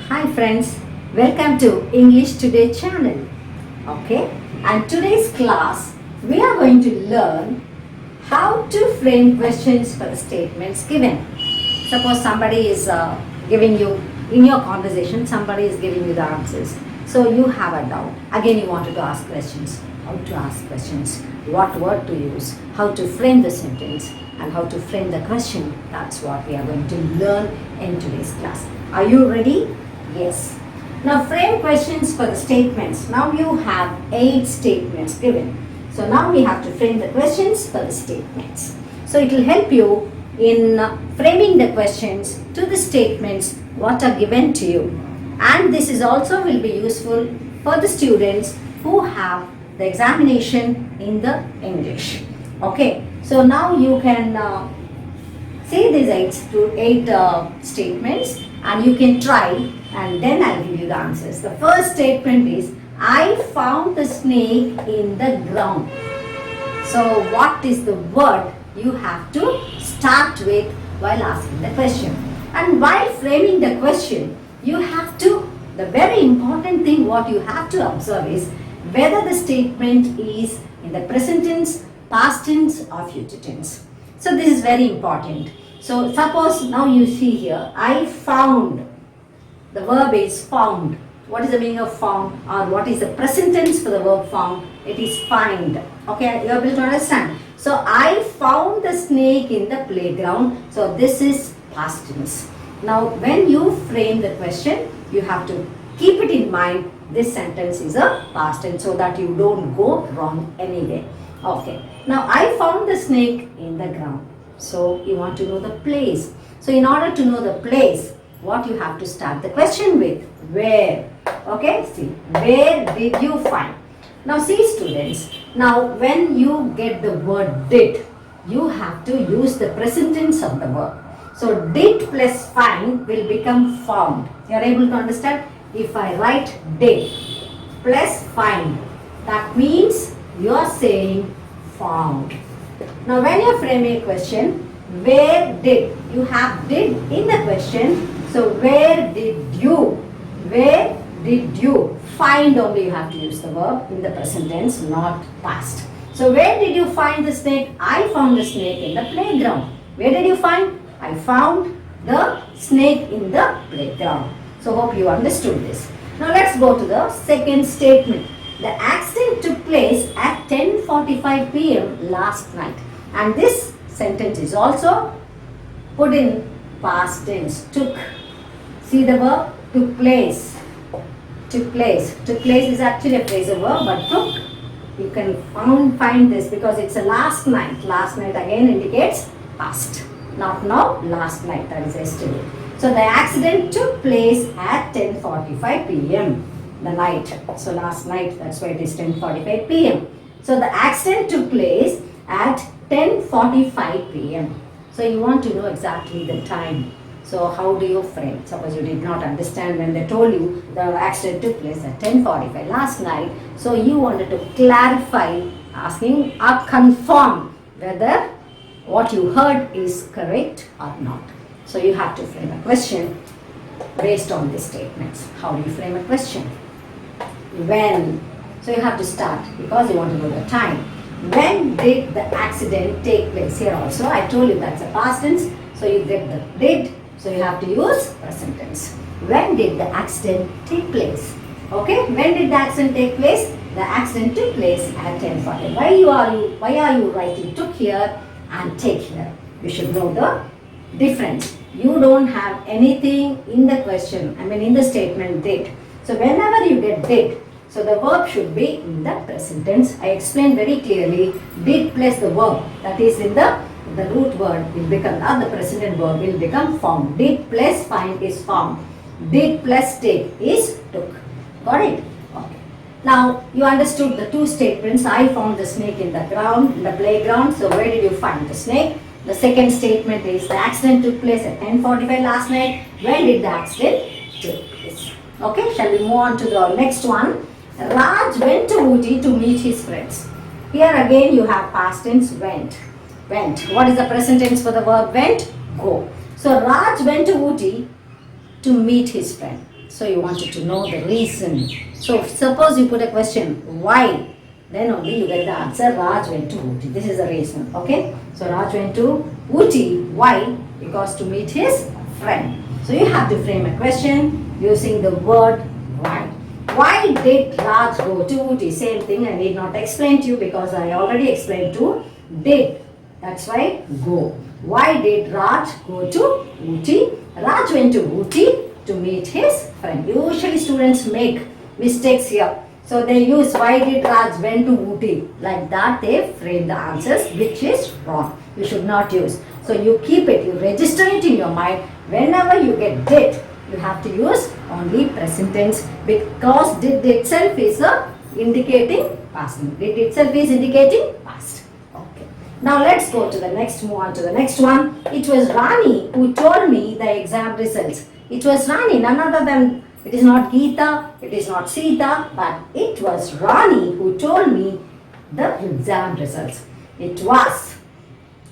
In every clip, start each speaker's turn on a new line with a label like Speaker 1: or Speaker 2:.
Speaker 1: Hi friends, welcome to English Today channel. Okay, and today's class we are going to learn how to frame questions for the statements given. Suppose somebody is giving you, in your conversation, somebody is giving you the answers. So you have a doubt. Again, you wanted to ask questions. How to ask questions, what word to use, how to frame the sentence, and how to frame the question. That's what we are going to learn in today's class. Are you ready? Yes. Now frame questions for the statements. Now you have 8 statements given. So now we have to frame the questions for the statements. So it will help you in framing the questions to the statements what are given to you. And this is also will be useful for the students who have the examination in the English. Okay. So now you can see these 8 statements and you can try and then I'll give you the answers. The first statement is, I found the snake in the ground. So what is the word you have to start with while asking the question? And while framing the question, you have to, the very important thing what you have to observe is whether the statement is in the present tense, past tense or future tense. So this is very important. So suppose now you see here, I found. The verb is found. What is the meaning of found, or what is the present tense for the verb found? It is find. Okay, you are able to understand. So I found the snake in the playground. So this is past tense. Now when you frame the question, you have to keep it in mind. This sentence is a past tense so that you don't go wrong anyway. Okay. Now I found the snake in the ground. So you want to know the place. So in order to know the place, what you have to start the question with? Where? Okay, see, where did you find? Now see students, now when you get the word did, you have to use the present tense of the verb. So did plus find will become found. You are able to understand? If I write did plus find, that means you are saying found. Now when you are framing a question, where did, you have did in the question. So where did you find, only you have to use the verb in the present tense, not past. So where did you find the snake? I found the snake in the playground. Where did you find? I found the snake in the playground. So hope you understood this. Now let's go to the second statement. The accident took place at 10:45 p.m. last night. And this sentence is also put in past tense. Took. See the verb? Took place. Took place. Took place is actually a phrasal verb, but took, you can find this because it's a last night. Last night again indicates past. Not now, last night, that is yesterday. So the accident took place at 10:45 p.m. the night. So last night, that's why it is 10:45 p.m. So the accident took place at 10:45 p.m. So you want to know exactly the time. So how do you frame? Suppose you did not understand when they told you the accident took place at 10:45 last night. So you wanted to clarify, asking or confirm whether what you heard is correct or not. So you have to frame a question based on these statements. How do you frame a question? When? So you have to start because you want to know the time. When did the accident take place? Here also I told you that's a past tense. So you get the did. So you have to use present tense. When did the accident take place? Okay, when did the accident take place? The accident took place at 10:40. Why are you writing took here and take here? You should know the difference. You don't have anything in the question, in the statement did. So whenever you get did, so the verb should be in the present tense. I explained very clearly, did plus the verb, that is in the root word will become, the present verb will become found. Did plus find is found. Did plus take is took. Got it? Okay. Now you understood the 2 statements. I found the snake in the ground, in the playground. So where did you find the snake? The second statement is the accident took place at 10:45 last night. When did the accident take place? Okay, shall we move on to the next one? Raj went to Ooty to meet his friends. Here again you have past tense went. Went. What is the present tense for the verb went? Go. So Raj went to Ooty to meet his friend. So you wanted to know the reason. So suppose you put a question, why? Then only you get the answer, Raj went to Ooty. This is the reason. Okay. So Raj went to Ooty. Why? Because to meet his friend. So you have to frame a question using the word why. Why did Raj go to Ooty? Same thing, I need not explain to you because I already explained to did. That's why go. Why did Raj go to Ooty? Raj went to Ooty to meet his friend. Usually students make mistakes here. So they use why did Raj went to Ooty. Like that they frame the answers, which is wrong. You should not use. So you keep it, you register it in your mind. Whenever you get did, you have to use only present tense because did itself is indicating past. Did itself is indicating past. Okay. Now let's go to the next, move on to the next one. It was Rani who told me the exam results. It was Rani, none other than, it is not Geeta, it is not Sita, but it was Rani who told me the exam results. It was,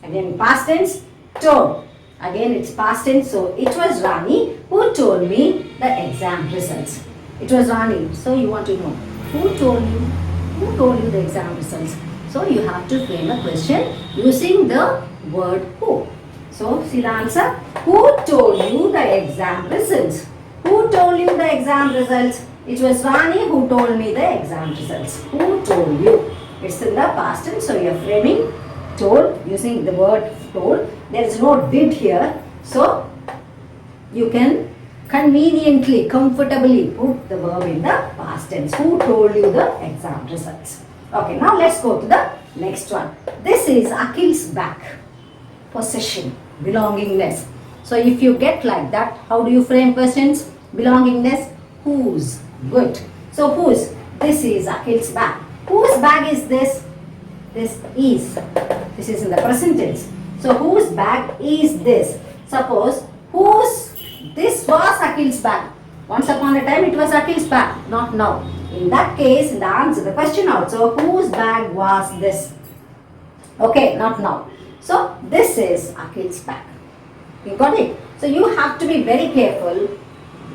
Speaker 1: again past tense, told. Again it's past tense, so it was Rani who told me the exam results. It was Rani. So you want to know who told you? Who told you the exam results? So you have to frame a question using the word who. So see the answer. Who told you the exam results? Who told you the exam results? It was Rani who told me the exam results. Who told you? It's in the past tense, so you are framing told using the word told. There is no did here, so you can conveniently, comfortably put the verb in the past tense. Who told you the exam results? Okay, now let's go to the next one. This is Akhil's bag. Possession, belongingness. So if you get like that, how do you frame questions? Belongingness, whose? Good. So whose? This is Akhil's bag. Whose bag is this? This is. This is in the present tense. So whose bag is this? Suppose whose, this was Akhil's bag. Once upon a time it was Akhil's bag, not now. In that case, in the answer, the question also, whose bag was this? Okay, not now. So this is Akhil's bag. You got it? So you have to be very careful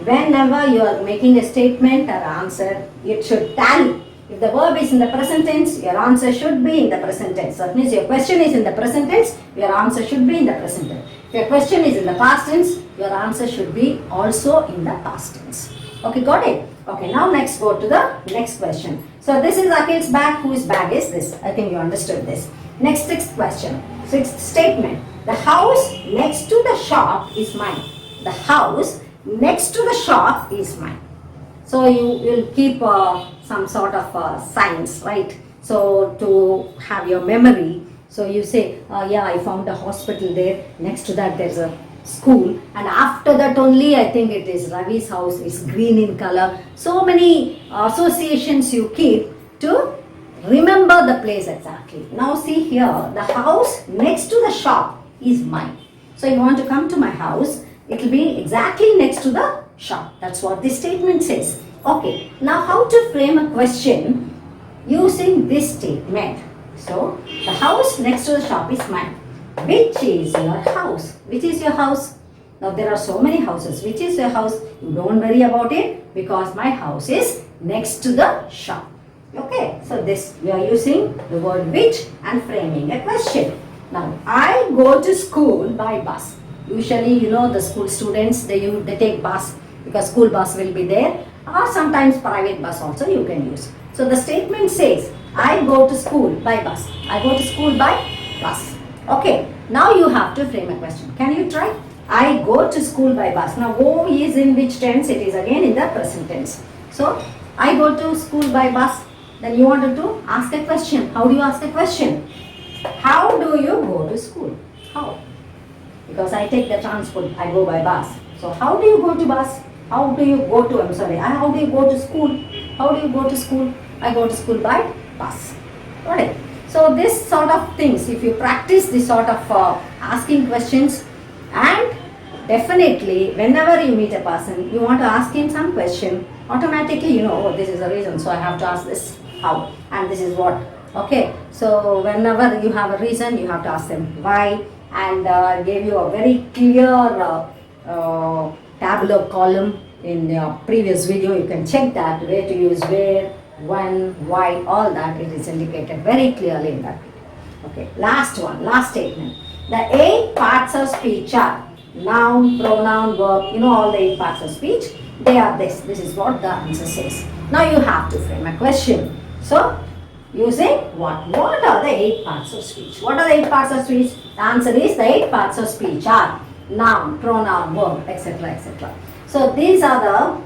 Speaker 1: whenever you are making a statement or answer, it should tally. If the verb is in the present tense, your answer should be in the present tense. That means your question is in the present tense, your answer should be in the present tense. If your question is in the past tense, your answer should be also in the past tense. Okay, got it? Okay, now next go to the next question. So this is Akhil's bag. Whose bag is this? I think you understood this. Next, sixth question. Sixth statement. The house next to the shop is mine. The house next to the shop is mine. So you will keep some sort of signs, right? So to have your memory. So you say, yeah, I found a hospital there. Next to that there's a school. And after that only I think it is Ravi's house. It's green in color. So many associations you keep to remember the place exactly. Now see here, the house next to the shop is mine. So you want to come to my house, it will be exactly next to the shop. That's what this statement says. Okay, now how to frame a question using this statement? So the house next to the shop is mine. Which is your house? Which is your house? Now there are so many houses. Which is your house? You don't worry about it because my house is next to the shop. Okay, so this we are using the word which and framing a question. Now I go to school by bus. Usually, you know, the school students they take bus because school bus will be there, or sometimes private bus also you can use. So the statement says I go to school by bus. I go to school by bus. Okay, now you have to frame a question. Can you try? I go to school by bus. Now go is in which tense? It is again in the present tense. So I go to school by bus. Then you wanted to ask a question. How do you ask a question? How do you go to school? How? Because I take the transport, I go by bus. So how do you go to bus? How do you go to, how do you go to school? How do you go to school? I go to school by bus. Alright. So this sort of things, if you practice this sort of asking questions, and definitely whenever you meet a person, you want to ask him some question, automatically you know, oh, this is the reason, so I have to ask this how, and this is what. Okay, so whenever you have a reason, you have to ask them why, and gave you a very clear tabular column in your previous video. You can check that, where to use where, when, why, all that it is indicated very clearly in that video. Okay, last one, last statement. The 8 parts of speech are noun, pronoun, verb, all the 8 parts of speech. They are this. This is what the answer says. Now you have to frame a question. So, using what? What are the 8 parts of speech? What are the 8 parts of speech? The answer is the 8 parts of speech are noun, pronoun, verb, etc. etc. So, these are the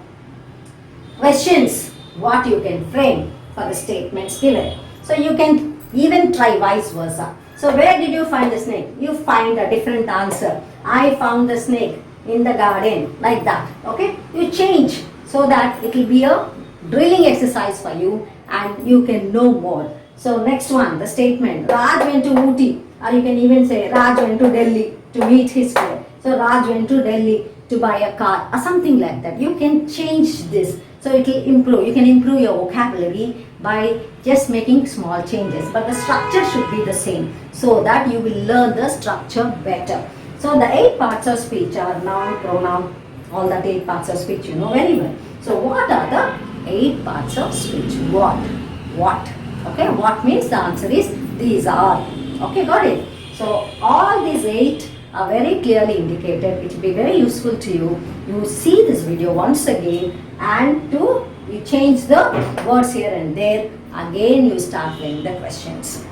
Speaker 1: questions what you can frame for the statements given. So, you can even try vice versa. So, where did you find the snake? You find a different answer. I found the snake in the garden, like that. Okay, you change so that it will be a drilling exercise for you and you can know more. So next one, the statement, Raj went to Ooty, or you can even say Raj went to Delhi to meet his friend. So Raj went to Delhi to buy a car or something like that. You can change this, so it will improve. You can improve your vocabulary by just making small changes, but the structure should be the same so that you will learn the structure better. So the 8 parts of speech are noun, pronoun, all that 8 parts of speech you know very well. So what are the 8 parts of speech? What? Okay, what means the answer is these are. Okay, got it? So all these 8 are very clearly indicated. It will be very useful to you. You see this video once again and you change the words here and there. Again you start playing the questions.